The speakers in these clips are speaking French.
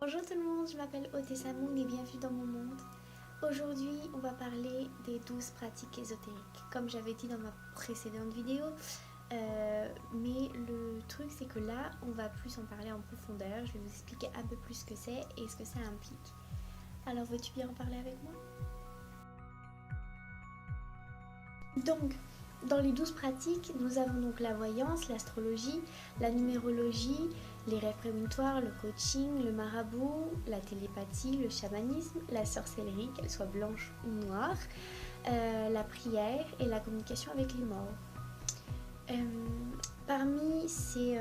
Bonjour tout le monde, je m'appelle Otessa Moon et bienvenue dans mon monde. Aujourd'hui, on va parler des 12 pratiques ésotériques, comme j'avais dit dans ma précédente vidéo. Mais le truc, c'est que là, on va plus en parler en profondeur. Je vais vous expliquer un peu plus ce que c'est et ce que ça implique. Alors, veux-tu bien en parler avec moi? Donc, dans les 12 pratiques, nous avons donc la voyance, l'astrologie, la numérologie, les rêves prémonitoires, le coaching, le marabout, la télépathie, le chamanisme, la sorcellerie, qu'elle soit blanche ou noire, la prière et la communication avec les morts. Parmi ces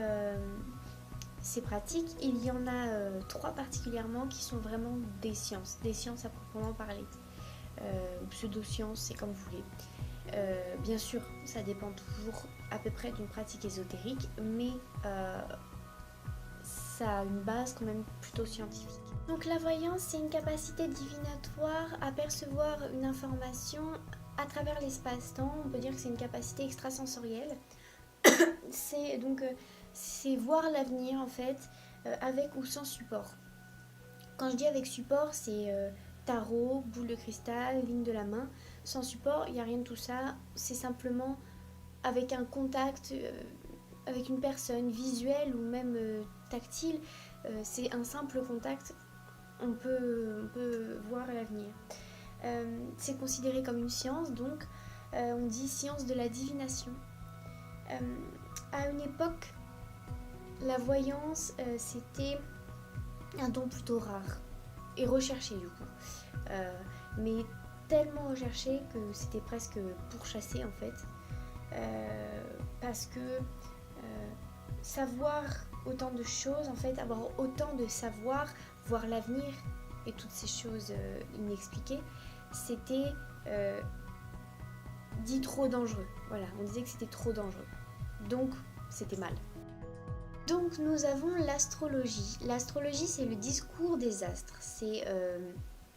pratiques, il y en a 3 particulièrement qui sont vraiment des sciences à proprement parler. Pseudo-sciences, c'est comme vous voulez. Bien sûr, ça dépend toujours à peu près d'une pratique ésotérique, mais ça a une base quand même plutôt scientifique. Donc la voyance, c'est une capacité divinatoire à percevoir une information à travers l'espace-temps. On peut dire que c'est une capacité extrasensorielle. C'est voir l'avenir en fait, avec ou sans support. Quand je dis avec support, c'est tarot, boule de cristal, ligne de la main. Sans support, il n'y a rien de tout ça. C'est simplement avec un contact avec une personne, visuel ou même tactile. C'est un simple contact. On peut voir l'avenir. C'est considéré comme une science, donc on dit science de la divination. À une époque, la voyance, c'était un don plutôt rare et recherché du coup. Mais tellement recherché que c'était presque pourchassé en fait. Parce que savoir autant de choses, en fait, avoir autant de savoir, voir l'avenir et toutes ces choses inexpliquées, c'était dit trop dangereux. Voilà, on disait que c'était trop dangereux. Donc, c'était mal. Donc nous avons l'astrologie. L'astrologie, c'est le discours des astres. C'est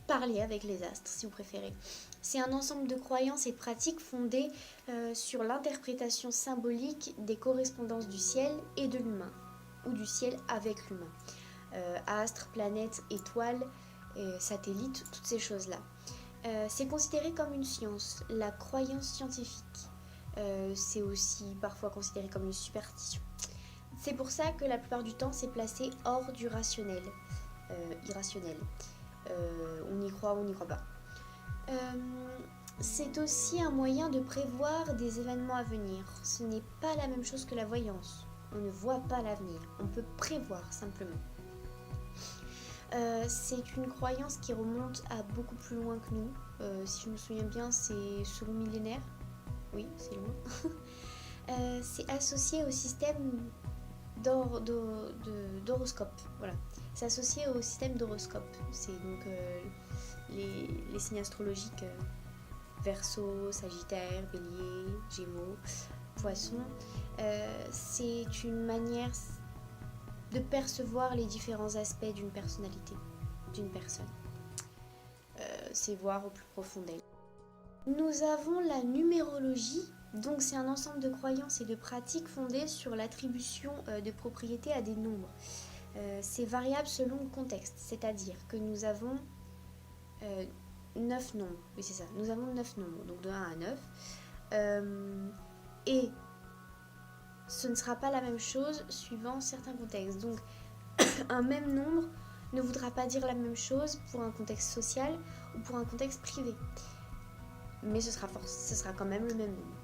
parler avec les astres, si vous préférez. C'est un ensemble de croyances et de pratiques fondées sur l'interprétation symbolique des correspondances du ciel et de l'humain, ou du ciel avec l'humain. Astres, planètes, étoiles, satellites, toutes ces choses-là. C'est considéré comme une science, la croyance scientifique. C'est aussi parfois considéré comme une superstition. C'est pour ça que la plupart du temps, c'est placé hors du rationnel, irrationnel. On y croit ou on n'y croit pas. C'est aussi un moyen de prévoir des événements à venir. Ce n'est pas la même chose que la voyance. On ne voit pas l'avenir, on peut prévoir simplement. C'est une croyance qui remonte à beaucoup plus loin que nous. Si je me souviens bien, c'est selon millénaire. Oui, c'est loin. C'est associé au système d'horoscope. Voilà. C'est associé au système d'horoscope. C'est donc les signes astrologiques Verseau, Sagittaire, Bélier, Gémeaux, Poisson. C'est une manière de percevoir les différents aspects d'une personnalité, d'une personne. C'est voir au plus profond d'elle. Nous avons la numérologie. Donc c'est un ensemble de croyances et de pratiques fondées sur l'attribution de propriétés à des nombres. C'est variable selon le contexte, c'est-à-dire que nous avons 9 nombres. Oui, c'est ça, nous avons 9 nombres, donc de 1 à 9. Et ce ne sera pas la même chose suivant certains contextes. Donc un même nombre ne voudra pas dire la même chose pour un contexte social ou pour un contexte privé. Mais ce sera quand même le même nombre.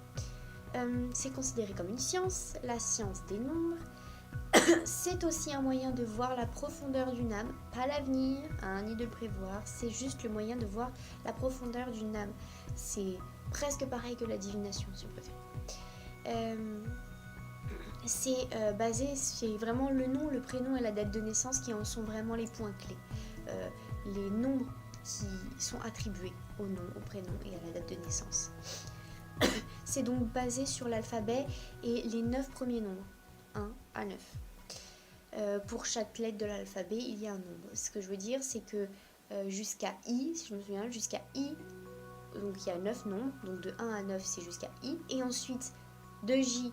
C'est considéré comme une science, la science des nombres. C'est aussi un moyen de voir la profondeur d'une âme, pas l'avenir, ni de le prévoir, c'est juste le moyen de voir la profondeur d'une âme. C'est presque pareil que la divination, si vous préférez. C'est basé, c'est vraiment le nom, le prénom et la date de naissance qui en sont vraiment les points clés. Les nombres qui sont attribués au nom, au prénom et à la date de naissance. C'est donc basé sur l'alphabet et les 9 premiers nombres, 1 à 9. Pour chaque lettre de l'alphabet, il y a un nombre. Ce que je veux dire, c'est que jusqu'à I, si je me souviens, jusqu'à I, donc il y a 9 nombres, donc de 1 à 9, c'est jusqu'à I, et ensuite de J,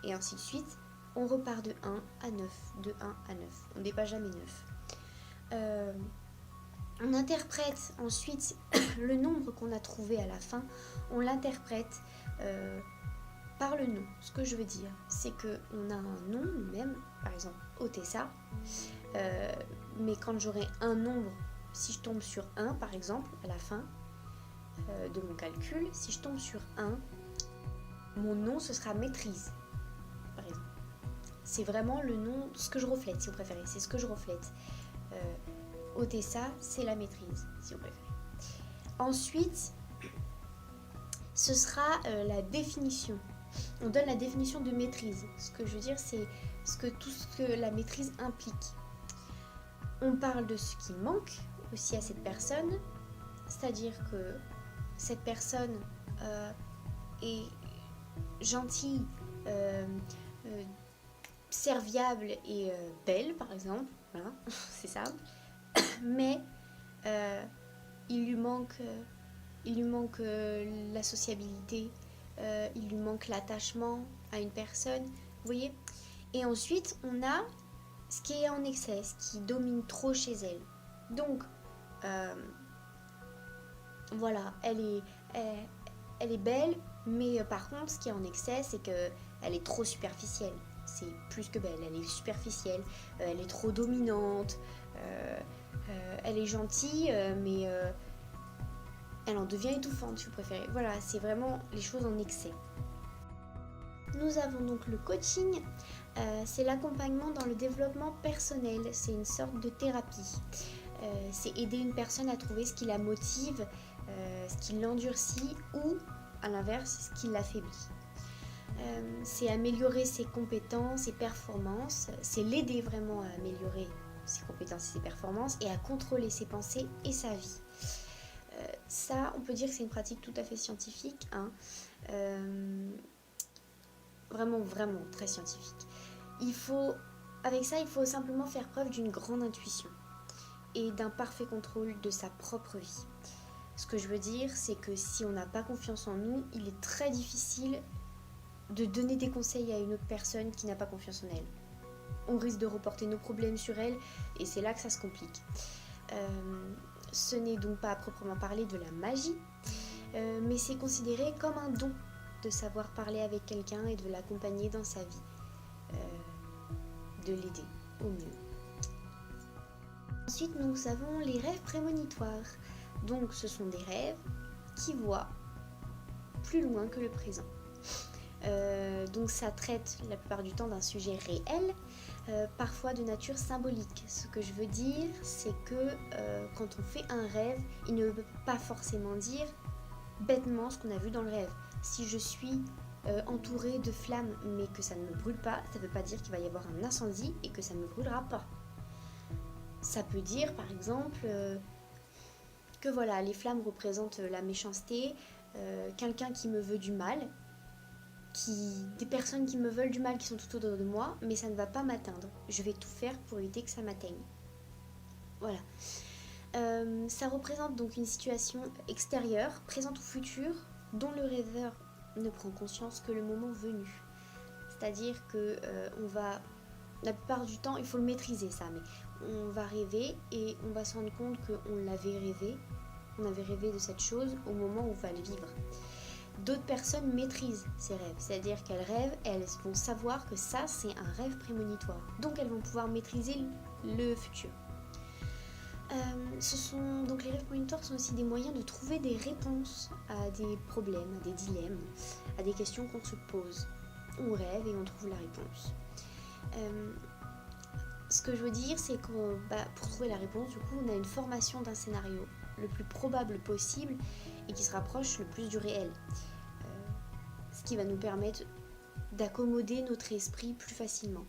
et ainsi de suite, on repart de 1 à 9, de 1 à 9. On ne dépasse jamais 9. On interprète ensuite le nombre qu'on a trouvé à la fin, on l'interprète par le nom. Ce que je veux dire, c'est qu'on a un nom nous-mêmes, par exemple Otessa, mais quand j'aurai un nombre, si je tombe sur 1 par exemple, à la fin de mon calcul, si je tombe sur 1, mon nom ce sera maîtrise, par exemple. C'est vraiment le nom, ce que je reflète, si vous préférez, c'est ce que je reflète. Otessa, c'est la maîtrise, si vous préférez. Ensuite, ce sera la définition. On donne la définition de maîtrise. Ce que je veux dire, c'est tout ce que la maîtrise implique. On parle de ce qui manque aussi à cette personne, c'est-à-dire que cette personne est gentille, serviable et belle, par exemple. Voilà, c'est ça. Mais il lui manque la sociabilité, il lui manque l'attachement à une personne, vous voyez. Et ensuite, on a ce qui est en excès, ce qui domine trop chez elle. Donc, voilà, elle est belle, mais par contre, ce qui est en excès, c'est qu'elle est trop superficielle. C'est plus que belle, elle est superficielle, elle est trop dominante, elle est gentille, mais elle en devient étouffante, si vous préférez. Voilà, c'est vraiment les choses en excès. Nous avons donc le coaching, c'est l'accompagnement dans le développement personnel, c'est une sorte de thérapie. C'est aider une personne à trouver ce qui la motive, ce qui l'endurcit ou, à l'inverse, ce qui l'affaiblit. C'est améliorer ses compétences, ses performances, c'est l'aider vraiment à améliorer ses compétences et ses performances et à contrôler ses pensées et sa vie. Ça, on peut dire que c'est une pratique tout à fait scientifique, hein. Vraiment très scientifique. Avec ça, il faut simplement faire preuve d'une grande intuition et d'un parfait contrôle de sa propre vie. Ce que je veux dire, c'est que si on n'a pas confiance en nous, il est très difficile de donner des conseils à une autre personne qui n'a pas confiance en elle. On risque de reporter nos problèmes sur elle et c'est là que ça se complique. Ce n'est donc pas à proprement parler de la magie, mais c'est considéré comme un don de savoir parler avec quelqu'un et de l'accompagner dans sa vie, de l'aider au mieux. Ensuite, nous avons les rêves prémonitoires. Donc, ce sont des rêves qui voient plus loin que le présent. Donc, ça traite la plupart du temps d'un sujet réel, parfois de nature symbolique. Ce que je veux dire, c'est que quand on fait un rêve, il ne veut pas forcément dire bêtement ce qu'on a vu dans le rêve. Si je suis entourée de flammes mais que ça ne me brûle pas, ça ne veut pas dire qu'il va y avoir un incendie et que ça ne me brûlera pas. Ça peut dire par exemple que voilà, les flammes représentent la méchanceté, quelqu'un qui me veut du mal, des personnes qui me veulent du mal qui sont tout autour de moi, mais ça ne va pas m'atteindre. Je vais tout faire pour éviter que ça m'atteigne. Voilà. Ça représente donc une situation extérieure, présente ou future, dont le rêveur ne prend conscience que le moment venu. C'est-à-dire que la plupart du temps, il faut le maîtriser ça, mais on va rêver et on va se rendre compte qu'on l'avait rêvé, on avait rêvé de cette chose au moment où on va le vivre. D'autres personnes maîtrisent ces rêves, c'est-à-dire qu'elles rêvent, elles vont savoir que ça c'est un rêve prémonitoire, donc elles vont pouvoir maîtriser le futur. Donc les rêves prémonitoires sont aussi des moyens de trouver des réponses à des problèmes, à des dilemmes, à des questions qu'on se pose. On rêve et on trouve la réponse. Ce que je veux dire, c'est que pour trouver la réponse, du coup, on a une formation d'un scénario le plus probable possible et qui se rapproche le plus du réel. Ce qui va nous permettre d'accommoder notre esprit plus facilement.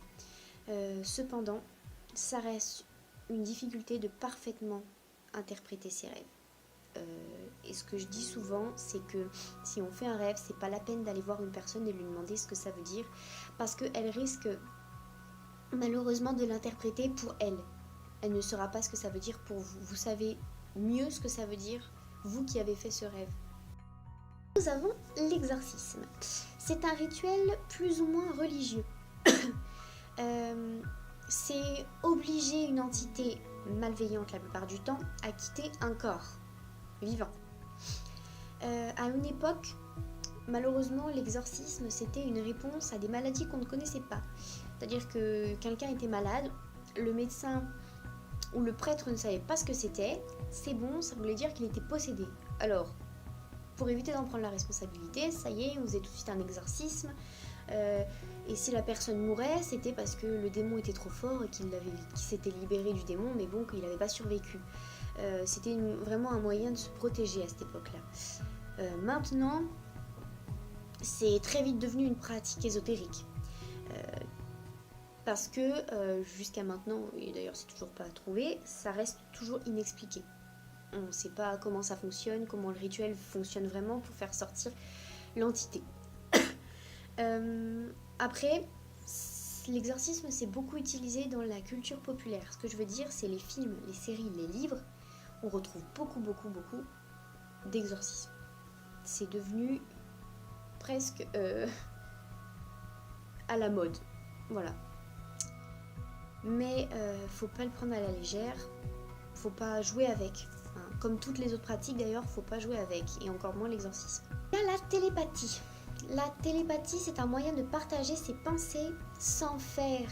Cependant, ça reste une difficulté de parfaitement interpréter ses rêves. Et ce que je dis souvent, c'est que si on fait un rêve, c'est pas la peine d'aller voir une personne et lui demander ce que ça veut dire, parce qu'elle risque malheureusement de l'interpréter pour elle. Elle ne saura pas ce que ça veut dire pour vous. Vous savez mieux ce que ça veut dire, vous qui avez fait ce rêve. Nous avons l'exorcisme. C'est un rituel plus ou moins religieux. C'est obliger une entité malveillante la plupart du temps, à quitter un corps vivant. À une époque, malheureusement, l'exorcisme, c'était une réponse à des maladies qu'on ne connaissait pas. C'est-à-dire que quelqu'un était malade, le médecin ou le prêtre ne savait pas ce que c'était, c'est bon, ça voulait dire qu'il était possédé. Alors, pour éviter d'en prendre la responsabilité, ça y est, on faisait tout de suite un exorcisme. Et si la personne mourait, c'était parce que le démon était trop fort et qu'il s'était libéré du démon, mais bon, qu'il n'avait pas survécu. C'était vraiment un moyen de se protéger à cette époque-là. Maintenant, c'est très vite devenu une pratique ésotérique. Parce que jusqu'à maintenant, et d'ailleurs c'est toujours pas trouvé, ça reste toujours inexpliqué. On ne sait pas comment ça fonctionne, comment le rituel fonctionne vraiment pour faire sortir l'entité. Après, l'exorcisme c'est beaucoup utilisé dans la culture populaire. Ce que je veux dire, c'est les films, les séries, les livres. On retrouve beaucoup d'exorcismes. C'est devenu presque à la mode. Voilà. Mais faut pas le prendre à la légère. Faut pas jouer avec. Hein. Comme toutes les autres pratiques d'ailleurs, faut pas jouer avec. Et encore moins l'exorcisme. Il y a la télépathie. La télépathie, c'est un moyen de partager ses pensées sans faire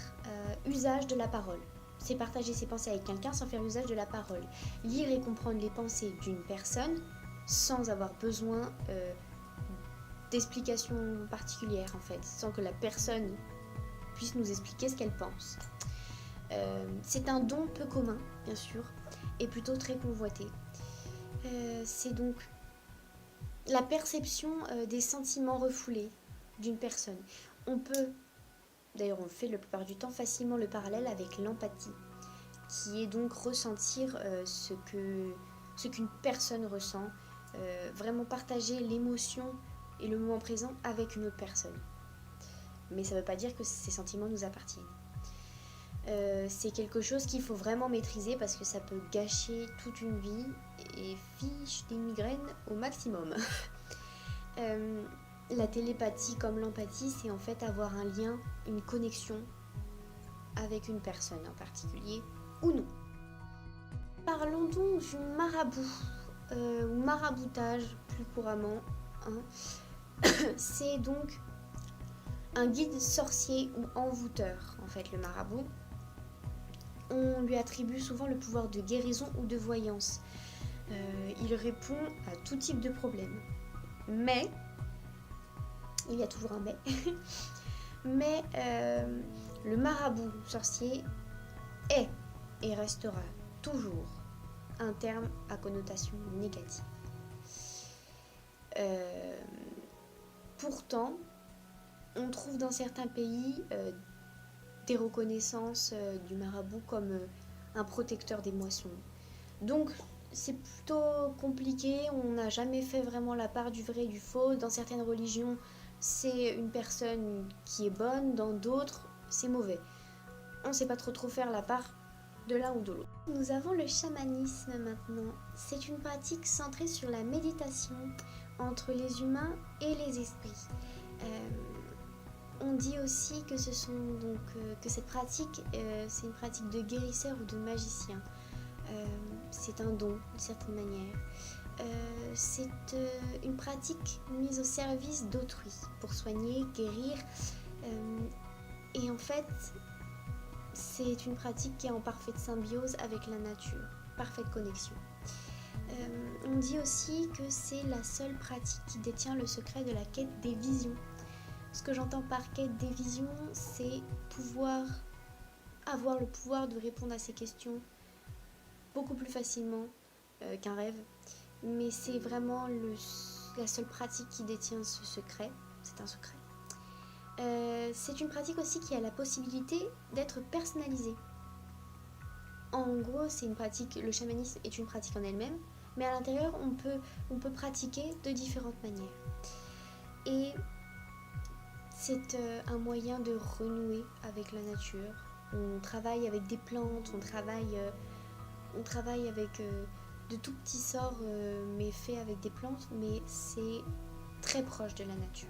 usage de la parole. C'est partager ses pensées avec quelqu'un sans faire usage de la parole. Lire et comprendre les pensées d'une personne sans avoir besoin d'explications particulières en fait, sans que la personne puisse nous expliquer ce qu'elle pense. C'est un don peu commun, bien sûr, et plutôt très convoité. C'est donc la perception des sentiments refoulés d'une personne. On peut, d'ailleurs on le fait la plupart du temps, facilement le parallèle avec l'empathie, qui est donc ressentir ce qu'une personne ressent, vraiment partager l'émotion et le moment présent avec une autre personne. Mais ça ne veut pas dire que ces sentiments nous appartiennent. C'est quelque chose qu'il faut vraiment maîtriser parce que ça peut gâcher toute une vie et fiche des migraines au maximum. La télépathie comme l'empathie, c'est en fait avoir un lien, une connexion avec une personne en particulier ou non. Parlons donc du marabout ou maraboutage plus couramment. Hein. C'est donc un guide sorcier ou envoûteur en fait le marabout. On lui attribue souvent le pouvoir de guérison ou de voyance. Il répond à tout type de problème. Mais, il y a toujours un mais, mais le marabout sorcier est et restera toujours un terme à connotation négative. Pourtant, on trouve dans certains pays des reconnaissances du marabout comme un protecteur des moissons. Donc c'est plutôt compliqué, on n'a jamais fait vraiment la part du vrai et du faux. Dans certaines religions, c'est une personne qui est bonne, dans d'autres, c'est mauvais. On ne sait pas trop faire la part de l'un ou de l'autre. Nous avons le chamanisme maintenant. C'est une pratique centrée sur la méditation entre les humains et les esprits. On dit aussi que que cette pratique, c'est une pratique de guérisseur ou de magicien. C'est un don, d'une certaine manière. C'est une pratique mise au service d'autrui pour soigner, guérir. Et en fait, c'est une pratique qui est en parfaite symbiose avec la nature, parfaite connexion. On dit aussi que c'est la seule pratique qui détient le secret de la quête des visions. Ce que j'entends par quête des visions, c'est avoir le pouvoir de répondre à ces questions beaucoup plus facilement qu'un rêve. Mais c'est vraiment la seule pratique qui détient ce secret. C'est un secret. C'est une pratique aussi qui a la possibilité d'être personnalisée. En gros, c'est une pratique, le chamanisme est une pratique en elle-même, mais à l'intérieur, on peut pratiquer de différentes manières. Et c'est un moyen de renouer avec la nature. On travaille avec des plantes, on travaille avec de tout petits sorts, mais faits avec des plantes, mais c'est très proche de la nature.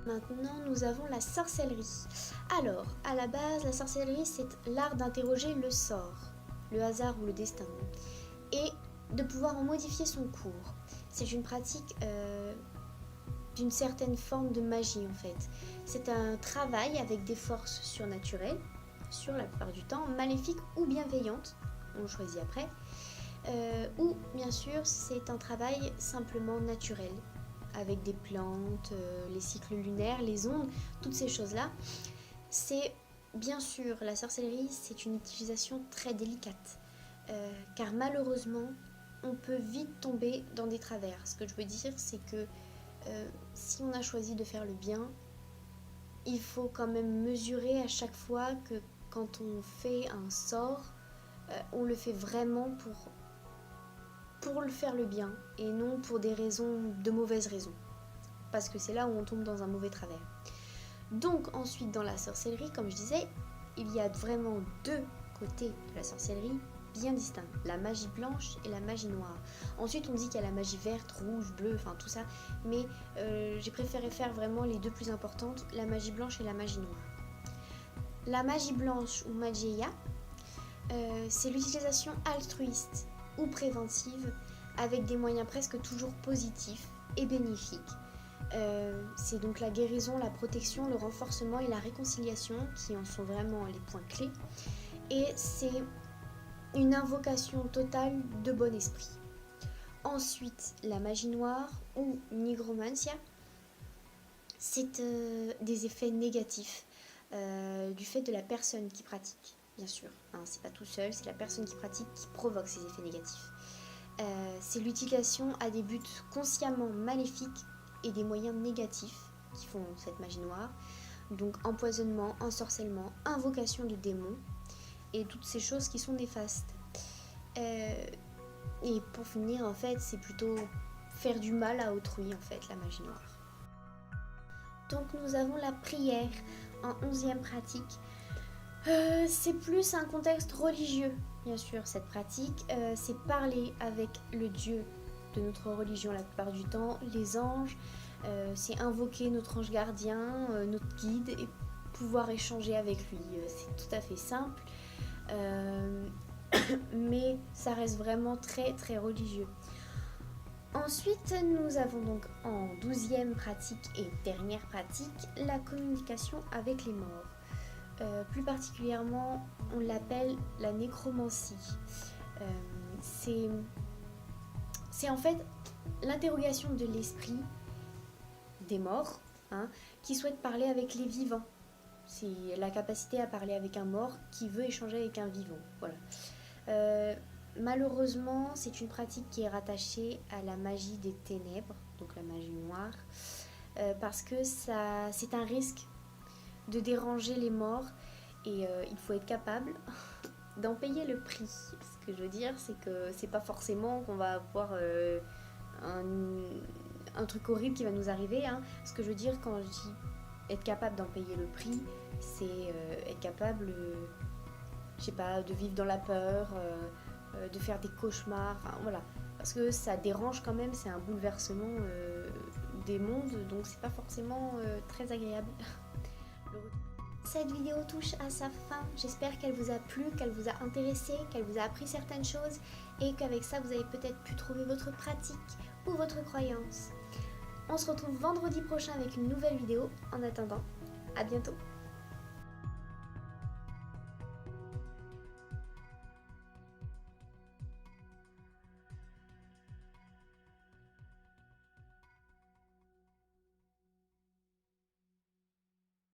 Maintenant, nous avons la sorcellerie. Alors, à la base, la sorcellerie, c'est l'art d'interroger le sort. le hasard ou le destin, et de pouvoir en modifier son cours. C'est une pratique d'une certaine forme de magie en fait. C'est un travail avec des forces surnaturelles, sur la plupart du temps, maléfiques ou bienveillantes, on choisit après, ou bien sûr c'est un travail simplement naturel, avec des plantes, les cycles lunaires, les ondes, toutes ces choses-là. C'est bien sûr, la sorcellerie, c'est une utilisation très délicate, car malheureusement, on peut vite tomber dans des travers. Ce que je veux dire, c'est que si on a choisi de faire le bien, il faut quand même mesurer à chaque fois que quand on fait un sort, on le fait vraiment pour le faire le bien et non pour des raisons, de mauvaises raisons. Parce que c'est là où on tombe dans un mauvais travers. Donc ensuite dans la sorcellerie, comme je disais, il y a vraiment deux côtés de la sorcellerie bien distincts, la magie blanche et la magie noire. Ensuite on dit qu'il y a la magie verte, rouge, bleue, enfin tout ça, mais j'ai préféré faire vraiment les deux plus importantes, la magie blanche et la magie noire. La magie blanche ou magia, c'est l'utilisation altruiste ou préventive avec des moyens presque toujours positifs et bénéfiques. C'est donc la guérison, la protection, le renforcement et la réconciliation qui en sont vraiment les points clés. Et c'est une invocation totale de bon esprit. Ensuite, la magie noire ou nigromancia, c'est des effets négatifs du fait de la personne qui pratique, bien sûr. Hein, c'est pas tout seul, c'est la personne qui pratique qui provoque ces effets négatifs. C'est l'utilisation à des buts consciemment maléfiques et des moyens négatifs qui font cette magie noire. Donc empoisonnement, ensorcellement, invocation de démons et toutes ces choses qui sont néfastes. Et pour finir, en fait, c'est plutôt faire du mal à autrui, en fait, la magie noire. Donc nous avons la prière en 11e pratique. C'est plus un contexte religieux, bien sûr, cette pratique. C'est parler avec le Dieu de notre religion la plupart du temps, les anges. C'est invoquer notre ange gardien, notre guide et pouvoir échanger avec lui. C'est tout à fait simple, mais ça reste vraiment très très religieux. Ensuite, nous avons donc en 12e pratique et dernière pratique la communication avec les morts. Plus particulièrement, on l'appelle la nécromancie. C'est en fait l'interrogation de l'esprit des morts, hein, qui souhaite parler avec les vivants. C'est la capacité à parler avec un mort qui veut échanger avec un vivant. Voilà. Malheureusement, c'est une pratique qui est rattachée à la magie des ténèbres, donc la magie noire, parce que c'est un risque de déranger les morts et il faut être capable d'en payer le prix. Ce que je veux dire, c'est que c'est pas forcément qu'on va avoir un truc horrible qui va nous arriver. Hein. Ce que je veux dire quand je dis être capable d'en payer le prix, c'est être capable, je sais pas, de vivre dans la peur, de faire des cauchemars, enfin voilà. Parce que ça dérange quand même, c'est un bouleversement des mondes, donc c'est pas forcément très agréable. Cette vidéo touche à sa fin, j'espère qu'elle vous a plu, qu'elle vous a intéressé, qu'elle vous a appris certaines choses et qu'avec ça vous avez peut-être pu trouver votre pratique ou votre croyance. On se retrouve vendredi prochain avec une nouvelle vidéo. En attendant, à bientôt.